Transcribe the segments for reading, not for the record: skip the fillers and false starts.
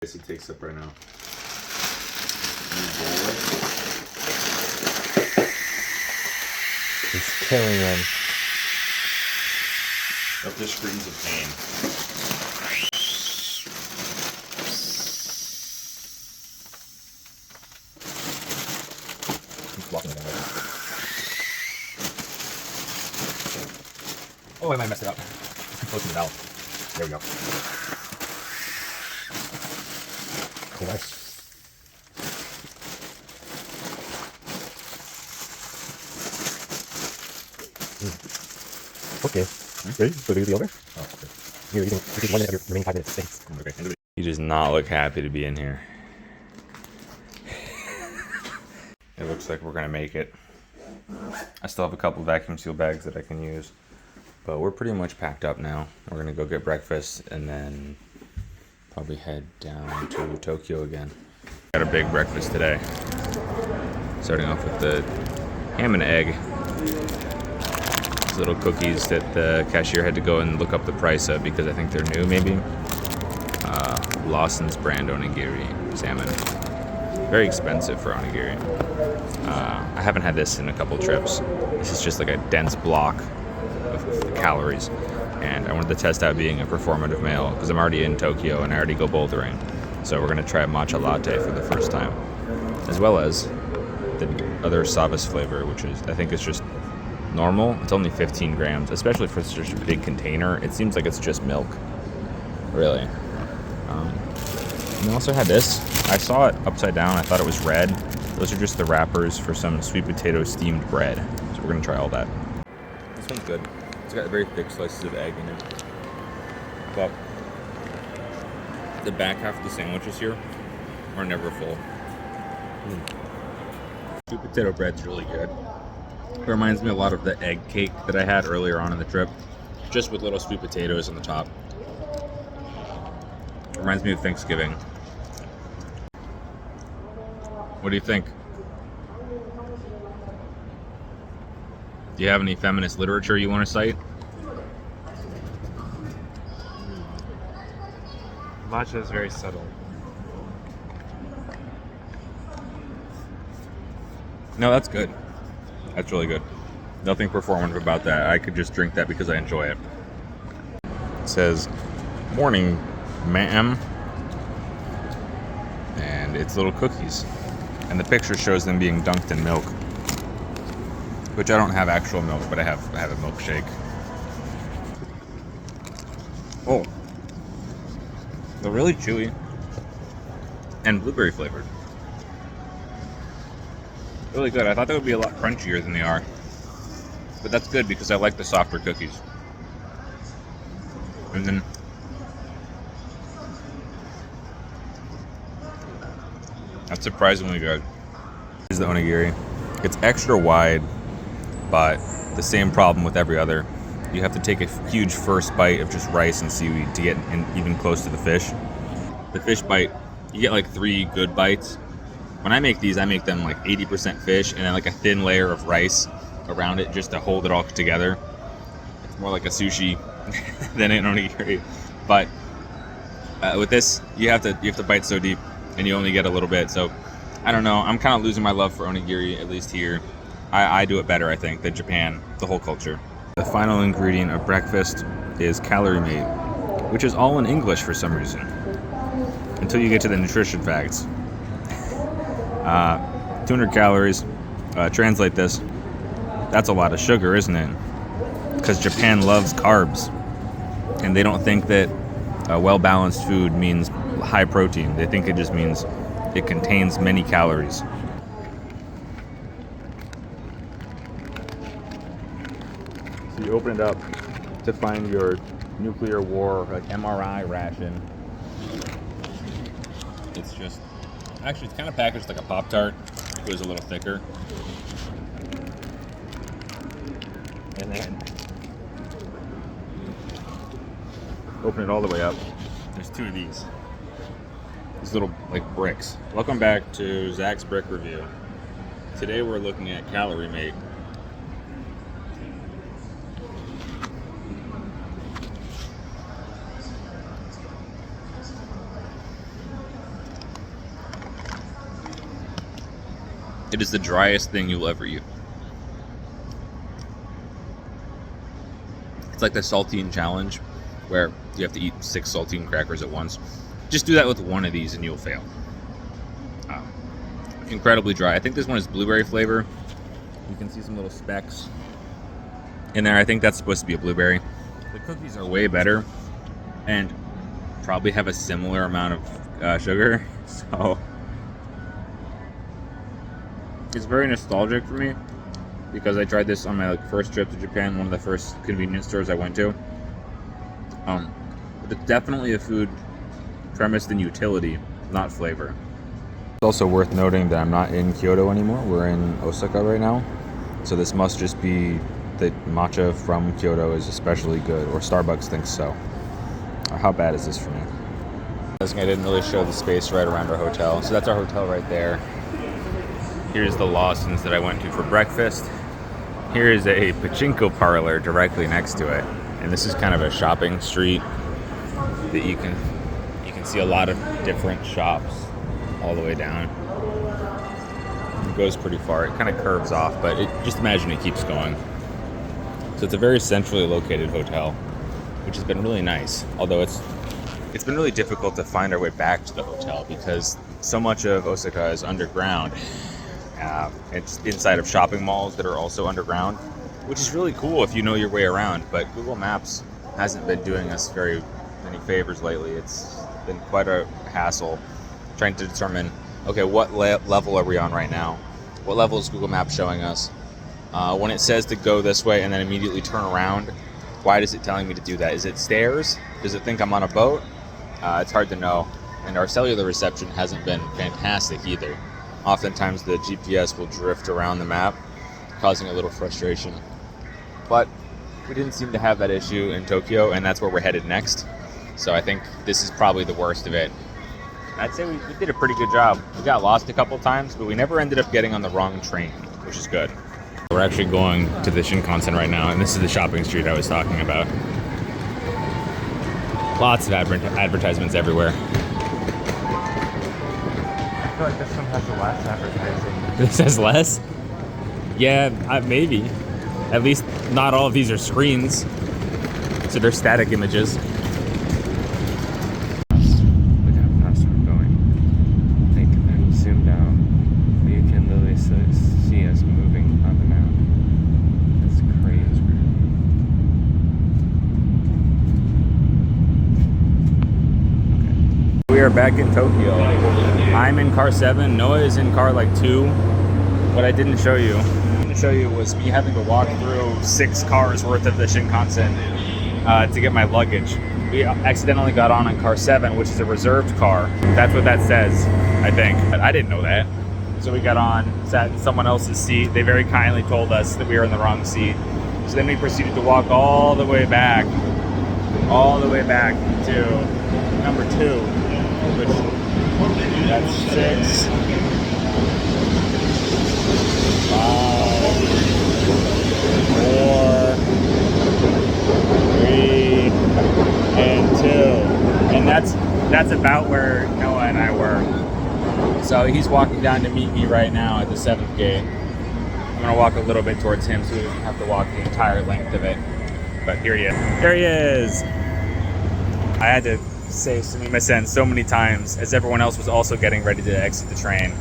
He takes up right now. He's killing them. Up the screams of pain. He's walking down. Oh, I might mess it up. It's too close to the valve. There we go. Nice. Okay. Ready? So do the over? Oh, okay. Here, you can 1 minute of your remaining 5 minutes. Thanks. Okay. He does not look happy to be in here. It looks like we're gonna make it. I still have a couple vacuum seal bags that I can use, but we're pretty much packed up now. We're gonna go get breakfast and then probably head down to Tokyo again. Got a big breakfast today. Starting off with the ham and egg. These little cookies that the cashier had to go and look up the price of because I think they're new, maybe. Lawson's brand onigiri salmon. Very expensive for onigiri. I haven't had this in a couple trips. This is just like a dense block of calories. And I wanted to test out being a performative male because I'm already in Tokyo and I already go bouldering. So we're gonna try a matcha latte for the first time, as well as the other Savas flavor, which is, I think, is just normal. It's only 15 grams, especially for such a big container. It seems like it's just milk, really. And I also had this. I saw it upside down. I thought it was red. Those are just the wrappers for some sweet potato steamed bread. So we're gonna try all that. This one's good. It's got very thick slices of egg in it. But the back half of the sandwiches here are never full. Sweet potato bread's really good. It reminds me a lot of the egg cake that I had earlier on in the trip, just with little sweet potatoes on the top. It reminds me of Thanksgiving. What do you think? Do you have any feminist literature you want to cite? Matcha is very subtle. No, that's good. That's really good. Nothing performative about that. I could just drink that because I enjoy it. It says, "Morning, ma'am." And it's little cookies. And the picture shows them being dunked in milk. Which I don't have actual milk, but I have a milkshake. Oh. They're really chewy. And blueberry flavored. Really good. I thought they would be a lot crunchier than they are. But that's good because I like the softer cookies. And then that's surprisingly good. This is the onigiri. It's extra wide, but the same problem with every other. You have to take a huge first bite of just rice and seaweed to get even close to the fish. The fish bite, you get like 3 good bites. When I make these, I make them like 80% fish and then like a thin layer of rice around it just to hold it all together. It's more like a sushi than an onigiri. But with this, you have to bite so deep and you only get a little bit. So I don't know. I'm kind of losing my love for onigiri, at least here. I do it better, I think, than Japan, the whole culture. The final ingredient of breakfast is Calorie Mate, which is all in English for some reason. Until you get to the nutrition facts. 200 calories. Translate this. That's a lot of sugar, isn't it? Because Japan loves carbs. And they don't think that a well-balanced food means high protein. They think it just means it contains many calories. So you open it up to find your nuclear war, like MRI ration. It's just, actually it's kind of packaged like a Pop-Tart. It was a little thicker. And then open it all the way up. There's 2 of these. These little like bricks. Welcome back to Zach's Brick Review. Today we're looking at Calorie Mate. It is the driest thing you'll ever eat. It's like the saltine challenge where you have to eat 6 saltine crackers at once. Just do that with one of these and you'll fail. Incredibly dry. I think this one is blueberry flavor. You can see some little specks in there. I think that's supposed to be a blueberry. The cookies are way better and probably have a similar amount of sugar. So it's very nostalgic for me because I tried this on my first trip to Japan, one of the first convenience stores I went to. But it's definitely a food premised in utility, not flavor. It's also worth noting that I'm not in Kyoto anymore. We're in Osaka right now. So this must just be that matcha from Kyoto is especially good, or Starbucks thinks so. How bad is this for me? I didn't really show the space right around our hotel. So that's our hotel right there. Here's the Lawson's that I went to for breakfast. Here is a pachinko parlor directly next to it. And this is kind of a shopping street that you can see a lot of different shops all the way down. It goes pretty far. It kind of curves off, but just imagine it keeps going. So it's a very centrally located hotel, which has been really nice. Although it's been really difficult to find our way back to the hotel because so much of Osaka is underground. It's inside of shopping malls that are also underground, which is really cool if you know your way around. But Google Maps hasn't been doing us very many favors lately. It's been quite a hassle trying to determine, okay, what level are we on right now? What level is Google Maps showing us? When it says to go this way and then immediately turn around, why is it telling me to do that? Is it stairs? Does it think I'm on a boat? It's hard to know. And our cellular reception hasn't been fantastic either. Oftentimes the GPS will drift around the map, causing a little frustration. But we didn't seem to have that issue in Tokyo, and that's where we're headed next. So I think this is probably the worst of it. I'd say we did a pretty good job. We got lost a couple times, but we never ended up getting on the wrong train, which is good. We're actually going to the Shinkansen right now, and this is the shopping street I was talking about. Lots of advertisements everywhere. I feel like this one has the less advertising. This has less? Yeah, maybe. At least not all of these are screens, so they're static images. Look how fast we're going. Like, I'm zoomed out. You can literally see us moving on the map. That's crazy. We are back in Tokyo. I'm in car 7. Noah is in car like 2. What I didn't show you was me having to walk through 6 cars worth of the Shinkansen to get my luggage. We accidentally got on car 7, which is a reserved car. That's what that says, I think. But I didn't know that. So we got on, sat in someone else's seat. They very kindly told us that we were in the wrong seat. So then we proceeded to walk all the way back to number 2, which that's 6, 5, 4, 3, and 2. And that's about where Noah and I were. So he's walking down to meet me right now at the 7th gate. I'm gonna walk a little bit towards him so he doesn't have to walk the entire length of it. But here he is. There he is! I had to say sumimasen so many times as everyone else was also getting ready to exit the train.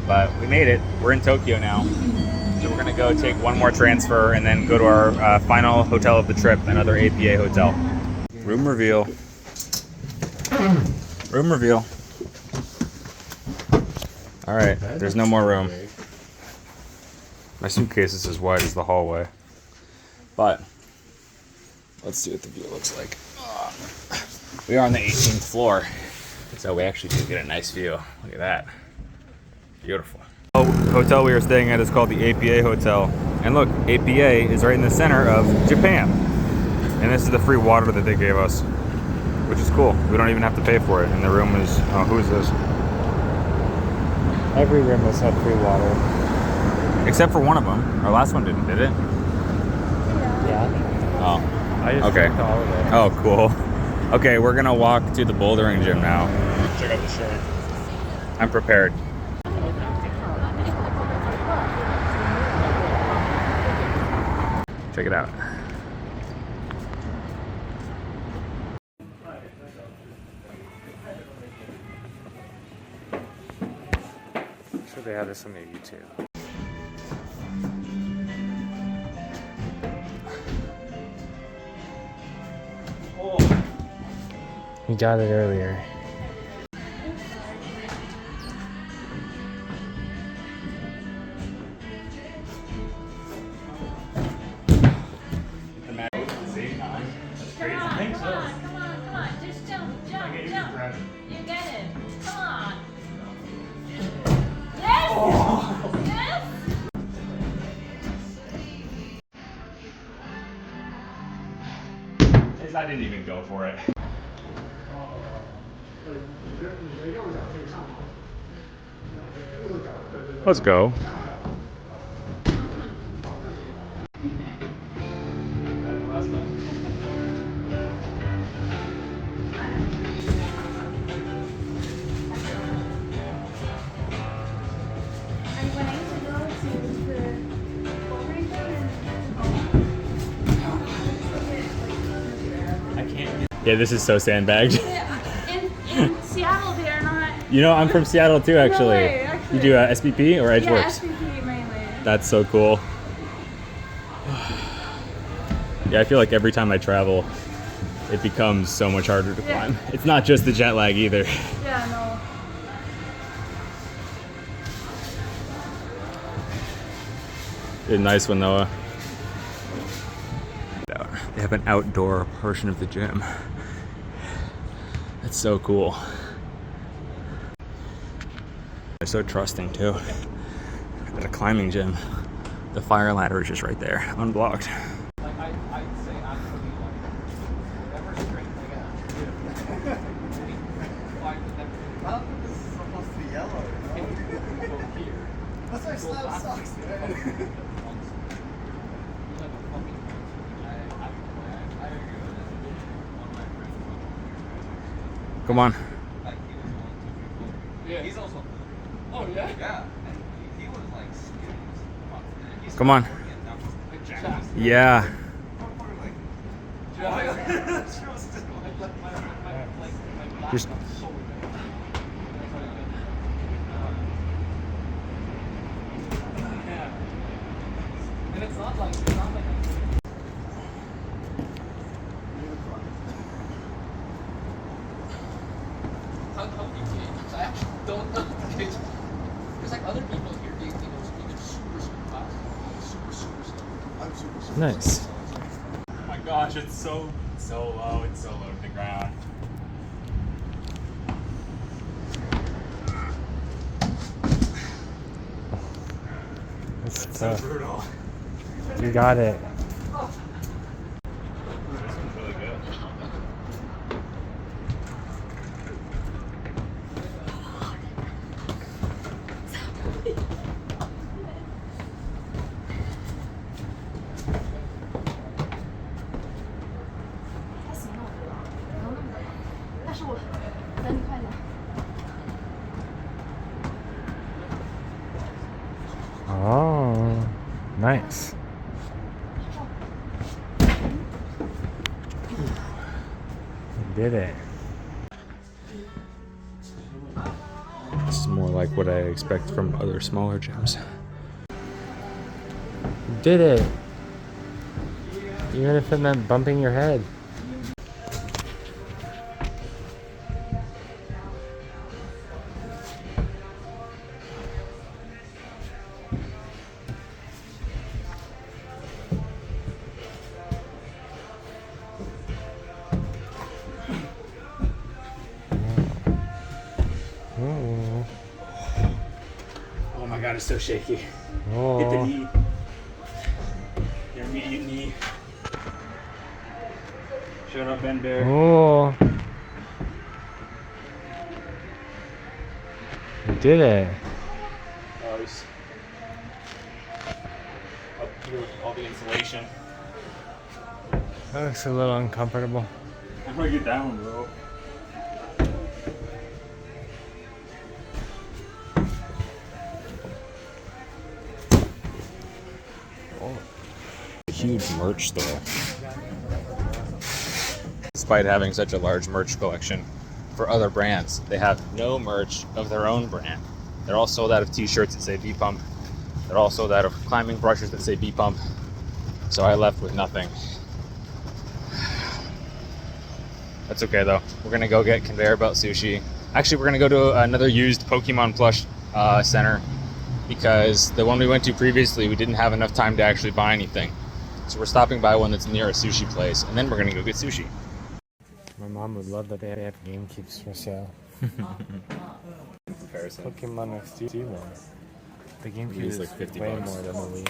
But we made it. We're in Tokyo now. So we're gonna go take one more transfer and then go to our final hotel of the trip, another APA hotel. Room reveal. Room reveal. All right, there's no more room. My suitcase is as wide as the hallway. But let's see what the view looks like. We are on the 18th floor, so we actually do get a nice view. Look at that. Beautiful. The hotel we are staying at is called the APA Hotel. And look, APA is right in the center of Japan. And this is the free water that they gave us, which is cool. We don't even have to pay for it. And the room is, oh, who is this? Every room has had free water. Except for one of them. Our last one didn't, did it? Yeah. Oh, I just okay. drank all of it. Oh, cool. Okay, we're gonna walk to the bouldering gym now. Check out the shirt. I'm prepared. Check it out. I'm sure they have this on their YouTube. You got it earlier. Come on. Just jump. You get it. Come on. Yes! Yes! I didn't even go for it. Let's go. Yeah, this is so sandbagged. In Seattle, they are not. You know, I'm from Seattle too, actually. No way, actually. You do SPP or Yeah, Edgeworks? SPP mainly. That's so cool. Yeah, I feel like every time I travel, it becomes so much harder to Yeah. climb. It's not just the jet lag either. Yeah, no. It's a nice one though. They have an outdoor portion of the gym. That's so cool. They're so trusting too. At a climbing gym, the fire ladder is just right there, unblocked. Come on. Yeah. He's also. Oh yeah. Yeah. And he was like skinny. Come on. Yeah. Just And it's not like how do you gauge? I actually don't know the gauge. There's like other people here gauge even super fast. Super slow. I'm super slow. Nice. oh my gosh, it's so low. It's so low to the ground. That's So tough. brutal. You got it. This one's really good. Oh, nice. You did it. This is more like what I expect from other smaller gyms. You did it. Even if it meant bumping your head. Oh. Oh my god, it's so shaky. Hit the Oh. knee. Your immediate knee. Shut up, Ben Bear. Oh. You did it. Nice. Up here with all the insulation. That looks a little uncomfortable. I'm gonna get down, bro. huge merch store. Despite having such a large merch collection for other brands, they have no merch of their own brand. They're all sold out of t-shirts that say B-Pump. They're all sold out of climbing brushes that say B-Pump. So I left with nothing. That's okay though. We're gonna go get conveyor belt sushi. Actually, we're gonna go to another used Pokemon plush center because the one we went to previously, we didn't have enough time to actually buy anything. So we're stopping by one that's near a sushi place, and then we're gonna go get sushi. My mom would love that they have GameCubes for sale. Comparison. Pokemon XD one. The GameCube It's is like 50 way bucks. more than the Wii.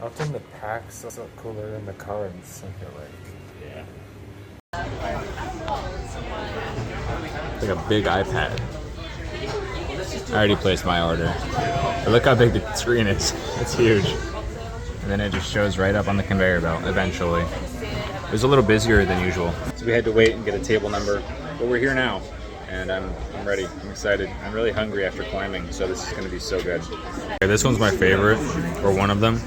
Often the packs are cooler than the cards, I feel like. Yeah. It's like a big iPad. I already placed my order. But look how big the screen is. It's huge. And then it just shows right up on the conveyor belt eventually. It was a little busier than usual. So we had to wait and get a table number. But we're here now. And I'm ready. I'm excited. I'm really hungry after climbing, so this is going to be so good. Okay, this one's my favorite, or one of them.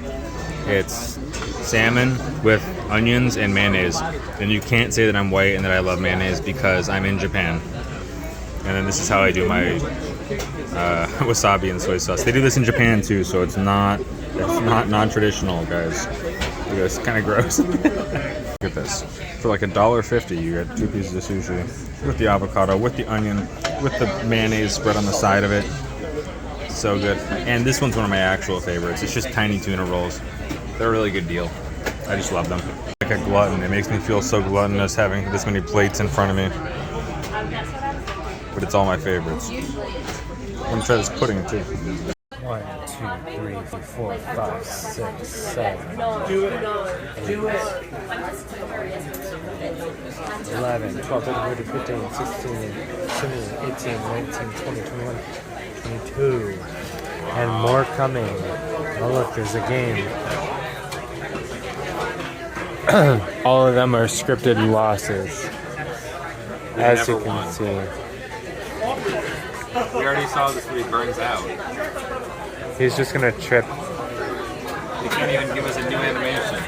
It's salmon with onions and mayonnaise. And you can't say that I'm white and that I love mayonnaise because I'm in Japan. And then this is how I do my wasabi and soy sauce. They do this in Japan too, so it's not non-traditional, guys. It's kind of gross. Look at this. For like $1.50, you get 2 pieces of sushi with the avocado, with the onion, with the mayonnaise spread on the side of it. So good. And this one's one of my actual favorites. It's just tiny tuna rolls. They're a really good deal. I just love them. Like a glutton. It makes me feel so gluttonous having this many plates in front of me. But it's all my favorites. I'm gonna try this pudding too. 1, 2, 3, 4, 5, 6, 7, 8, 11, 12, 13, 14, 15, 16, 17, 18, 19, 20, 21, 22. And more coming. Oh look, there's a game. All of them are scripted losses. As you can see. We already saw this when he burns out. He's just gonna trip. They can't even give us a new animation.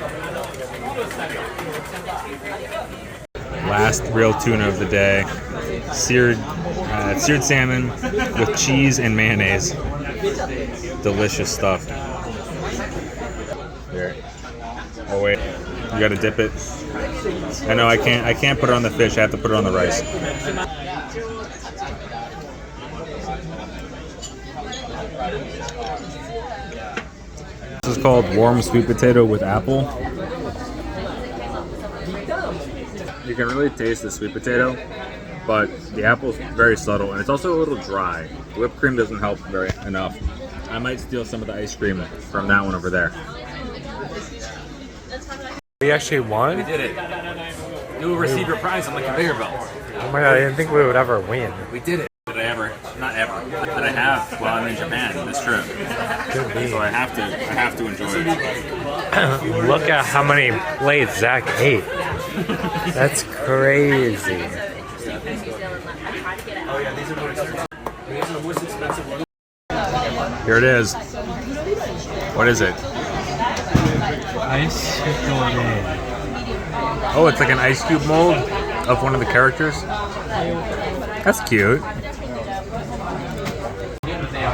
Last real tuna of the day. Seared salmon with cheese and mayonnaise. Delicious stuff. Here. Oh wait, you gotta dip it. I know I can't put it on the fish, I have to put it on the rice. This is called warm sweet potato with apple. You can really taste the sweet potato, but the apple's very subtle and it's also a little dry. The whipped cream doesn't help enough. I might steal some of the ice cream from that one over there. We actually won? We did it. You will receive your prize on the conveyor belt. Oh my god, I didn't think we would ever win. We did it. Did I ever? Not ever. But I have while I'm in Japan this trip. So I have to enjoy it. Look at how many plates Zach ate. That's crazy. Here it is. What is it? Ice Chocolate. Oh, it's like an ice cube mold of one of the characters. That's cute. I'll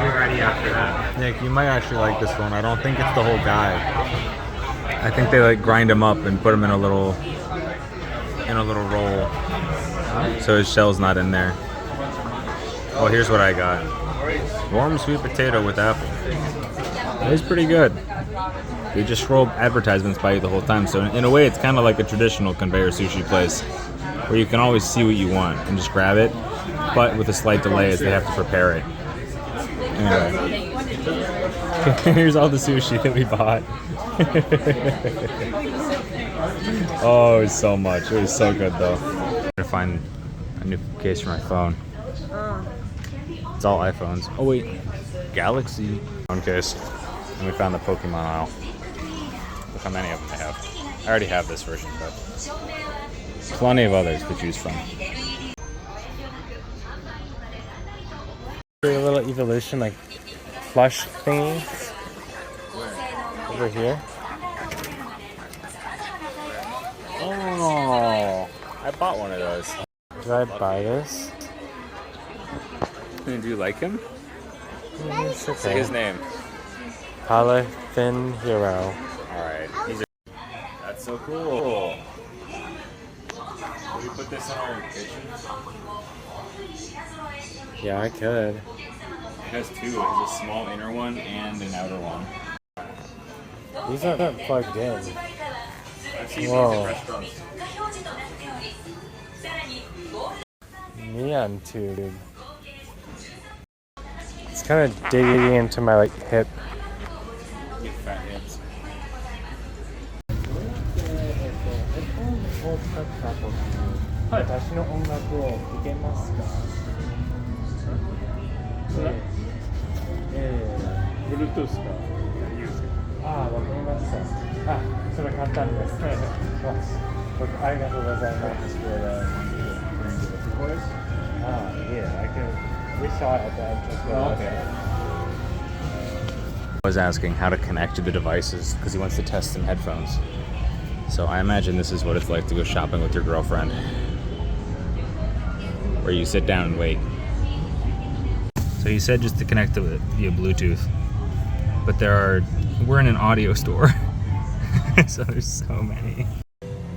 be ready after that. Nick, you might actually like this one. I don't think it's the whole guy. I think they like grind him up and put him in a little roll, so his shell's not in there. Well, here's what I got: warm sweet potato with apple. It's pretty good. They just scroll advertisements by you the whole time, so in a way, it's kind of like a traditional conveyor sushi place, where you can always see what you want and just grab it, but with a slight delay as they have to prepare it. Anyway, here's all the sushi that we bought. Oh, it was so much. It was so good though. I'm gonna find a new case for my phone. It's all iPhones. Oh wait, Galaxy phone case. And we found the Pokemon aisle. Look how many of them they have. I already have this version, but plenty of others to choose from. A little evolution, like plush thingies over here. Oh, I bought one of those. Did I buy this? Do you like him? It's Say okay. his name. Polyfin Hero. Alright. That's so cool. Can we put this in our kitchen? Yeah, I could. It has two. It has a small inner one and an outer one. These aren't plugged in. I've seen these Whoa. in restaurants. Neon tube. It's kind of digging into my like hip. Get fat hips. 私の音楽を聴けますか？Bluetooth か。ああ、わかりました。あ、それ簡単です。ありがとうございます。Yeah, I can. We saw it at the entrance. I was asking how to connect to the devices because he wants to test some headphones. So I imagine this is what it's like to go shopping with your girlfriend, where you sit down and wait. So he said just to connect to it via Bluetooth, but we're in an audio store, so there's so many.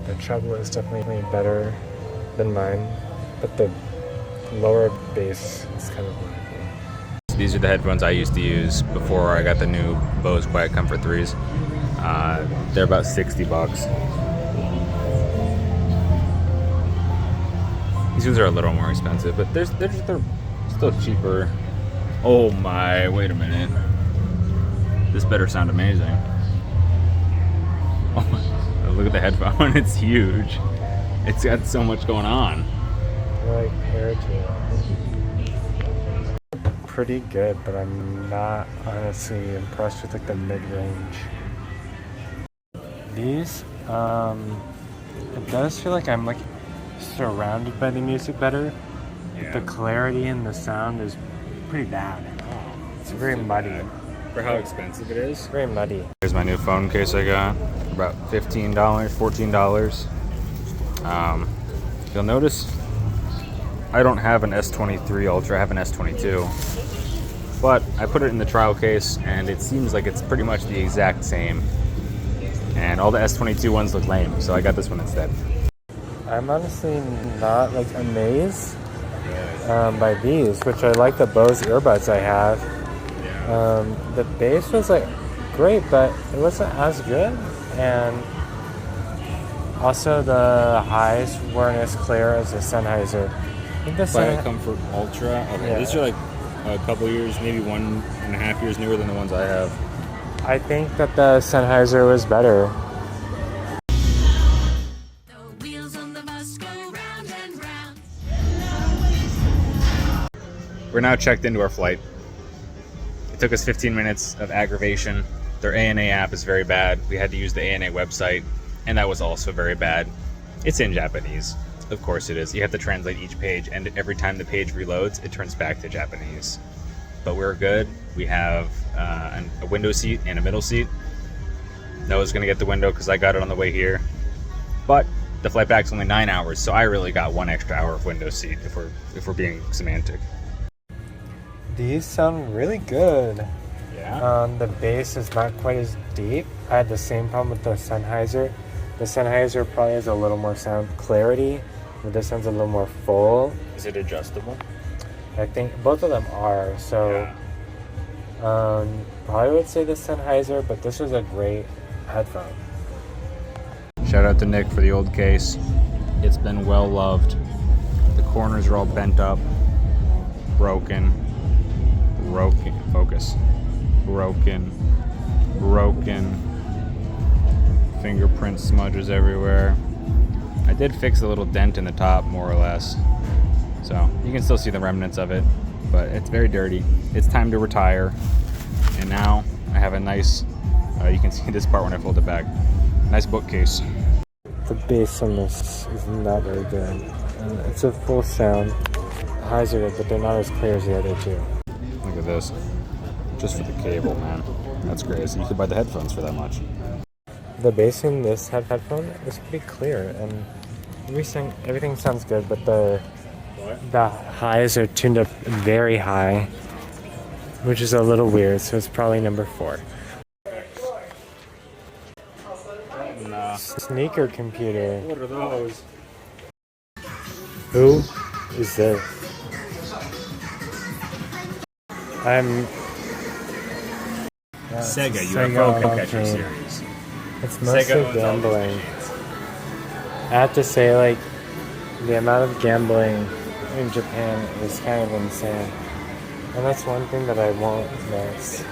The treble is definitely better than mine, but the lower bass is kind of laggy. These are the headphones I used to use before I got the new Bose Quiet Comfort 3s. They're about $60. These ones are a little more expensive, but they're still cheaper. Oh my, wait a minute. This better sound amazing. Oh, look at the headphone, it's huge. It's got so much going on. They're like paired to it. Pretty good, but I'm not honestly impressed with like the mid-range. These, it does feel like I'm like surrounded by the music better. Yeah. The clarity in the sound is pretty bad. It's very muddy. For how expensive it is. Very muddy. Here's my new phone case I got. About $15, $14. You'll notice I don't have an S23 Ultra, I have an S22. But I put it in the trial case and it seems like it's pretty much the exact same. And all the S22 ones look lame, so I got this one instead. I'm honestly not like amazed by these, which I like the Bose earbuds I have. The bass was like great, but it wasn't as good, and also the highs weren't as clear as the Sennheiser. I think the Quiet Comfort Ultra. Okay, Yeah. these are like a couple years, maybe 1.5 years newer than the ones I have. I think that the Sennheiser was better. We're now checked into our flight. It took us 15 minutes of aggravation. Their ANA app is very bad. We had to use the ANA website, and that was also very bad. It's in Japanese. Of course it is. You have to translate each page, and every time the page reloads, it turns back to Japanese. But we're good. We have a window seat and a middle seat. Noah's gonna get the window because I got it on the way here. But the flight back's only 9 hours, so I really got 1 extra hour of window seat if we're being semantic. These sound really good. Yeah. The bass is not quite as deep. I had the same problem with the Sennheiser. The Sennheiser probably has a little more sound clarity, but this one's a little more full. Is it adjustable? I think both of them are. So, probably would say the Sennheiser, but this was a great headphone. Shout out to Nick for the old case. It's been well loved. The corners are all bent up, broken, focus, broken, fingerprint smudges everywhere. I did fix a little dent in the top, more or less. So you can still see the remnants of it, but it's very dirty. It's time to retire. And now I have a nice, you can see this part when I fold it back. Nice bookcase. The bass on this is not very good. It's a full sound. The highs are good, but they're not as clear as the other two. Look at this. Just for the cable, man. That's crazy. You could buy the headphones for that much. The bass in this headphone is pretty clear, and everything sounds good, but the highs are tuned up very high, which is a little weird, so it's probably number 4. Sneaker computer. What are those? Who is this? I'm Sega Sega UFO Catcher arcade. series. It's mostly Sega owns all gambling. I have to say, like, the amount of gambling in Japan is kind of insane. And that's one thing that I won't miss.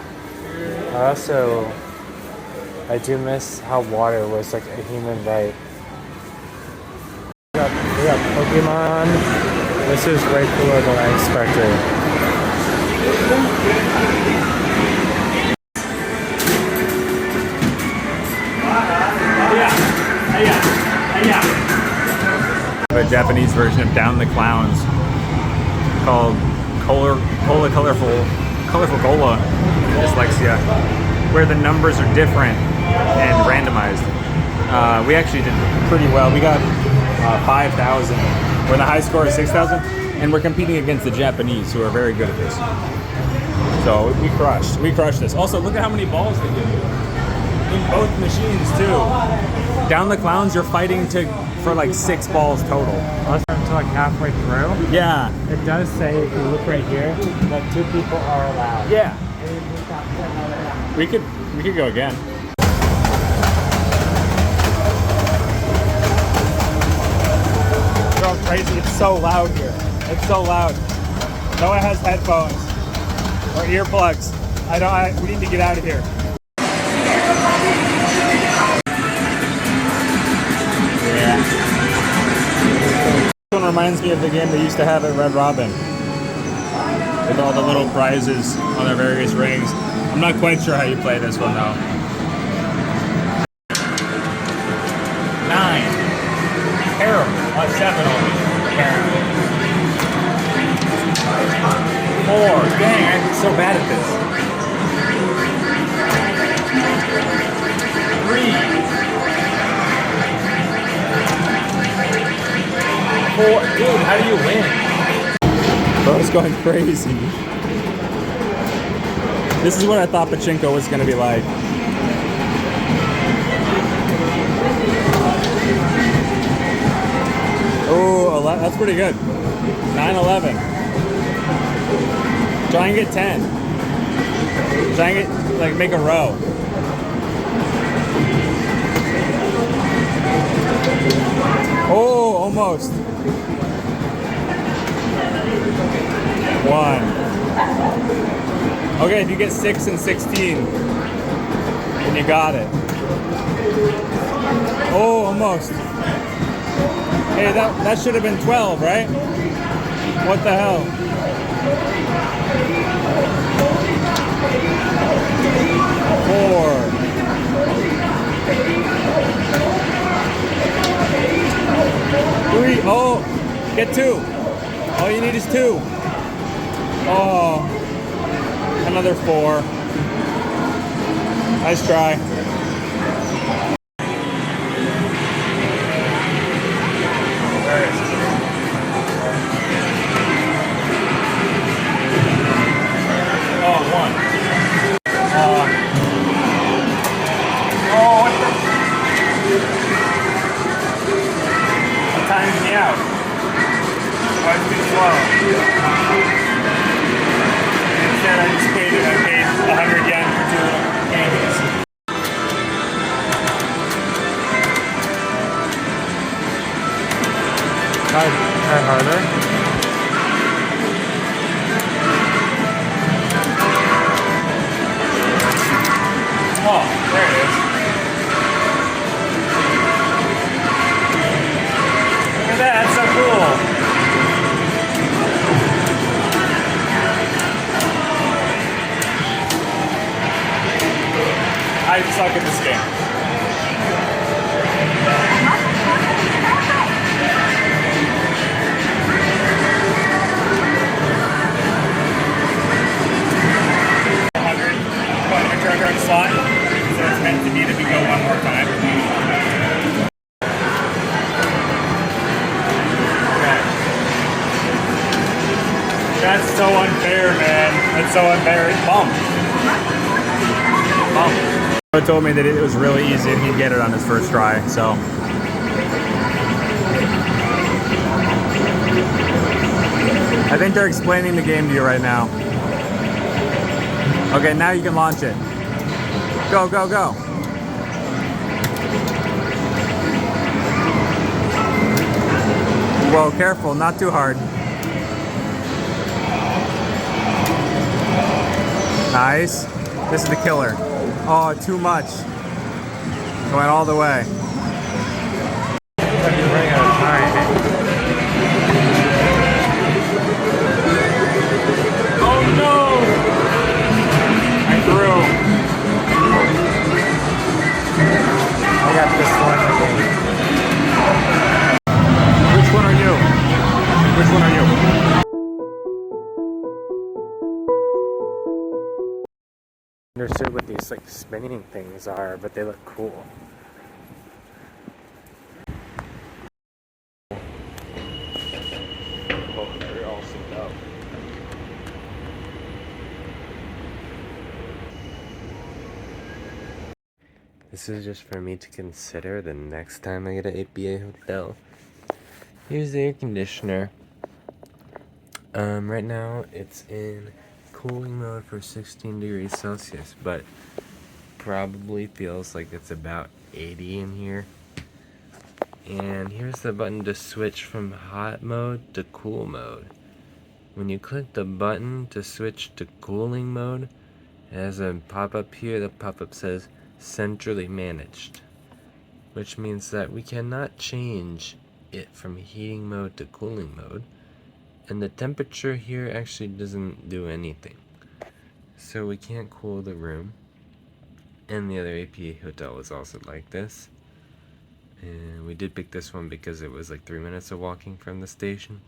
I do miss how water was like a human right. We got Pokemon. This is way cooler than I expected. A Japanese version of Down the Clowns called Colorful Cola Dyslexia, where the numbers are different and randomized. We actually did pretty well. We got 5,000, where the high score is 6,000, and we're competing against the Japanese, who are very good at this. So we crushed this. Also, look at how many balls they give you in both machines too. Down the Clowns, you're fighting for like 6 balls total. Also, until like halfway through, Yeah. it does say, if you look right here, that 2 people are allowed. Yeah. We could go again. It's going crazy. It's so loud here. It's so loud. Noah has headphones or earplugs. We need to get out of here. Yeah. This one reminds me of the game they used to have at Red Robin, with all the little prizes on their various rings. I'm not quite sure how you play this one though. 9. Terrible. 7 only, apparently. 4. Dang, I'm so bad at this. 3. 4. Dude, how do you win? Bro's going crazy. This is what I thought Pachinko was going to be like. Oh, that's pretty good. 9-11. Try and get 10. Try and get, like, make a row. Oh, almost. 1. Okay, if you get 6 and 16, then you got it. Oh, almost. Hey, that should have been 12, right? What the hell? 4. 3. Oh, get 2. All you need is 2. Oh. Another 4. Nice try. Where is it? Oh, 1. Oh, what the? It times me out. Oh, it's too slow. Instead, I just paid 100 yen for 2 candies. Try harder. Oh, there it is. Look at that, that's so cool. I suck at this game. Very bump. He told me that it was really easy and he'd get it on his first try, so. I think they're explaining the game to you right now. Okay, now you can launch it. Go, go, go. Whoa, careful, not too hard. Nice. This is the killer. Oh, too much. Going all the way. You're running out of time. Oh no! I threw. I got this one again. Which one are you? Which one are you? Understood what these like spinning things are, but they look cool. They're all synced up. This is just for me to consider the next time I get an APA hotel. Here's the air conditioner. Right now it's in cooling mode for 16 degrees Celsius, but probably feels like it's about 80 in here. And here's the button to switch from hot mode to cool mode. When you click the button to switch to cooling mode, it has a pop-up here. The pop-up says centrally managed, which means that we cannot change it from heating mode to cooling mode, and the temperature here actually doesn't do anything, so we can't cool the room. And the other APA hotel was also like this, and we did pick this one because it was like 3 minutes of walking from the station,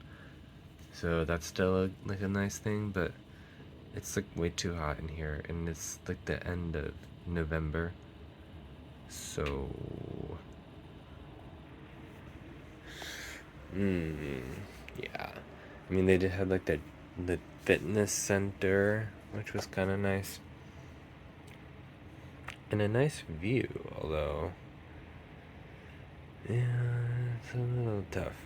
so that's still like a nice thing. But it's like way too hot in here, and it's like the end of November, so yeah. I mean, they did have like the fitness center, which was kind of nice, and a nice view, although yeah, it's a little tough.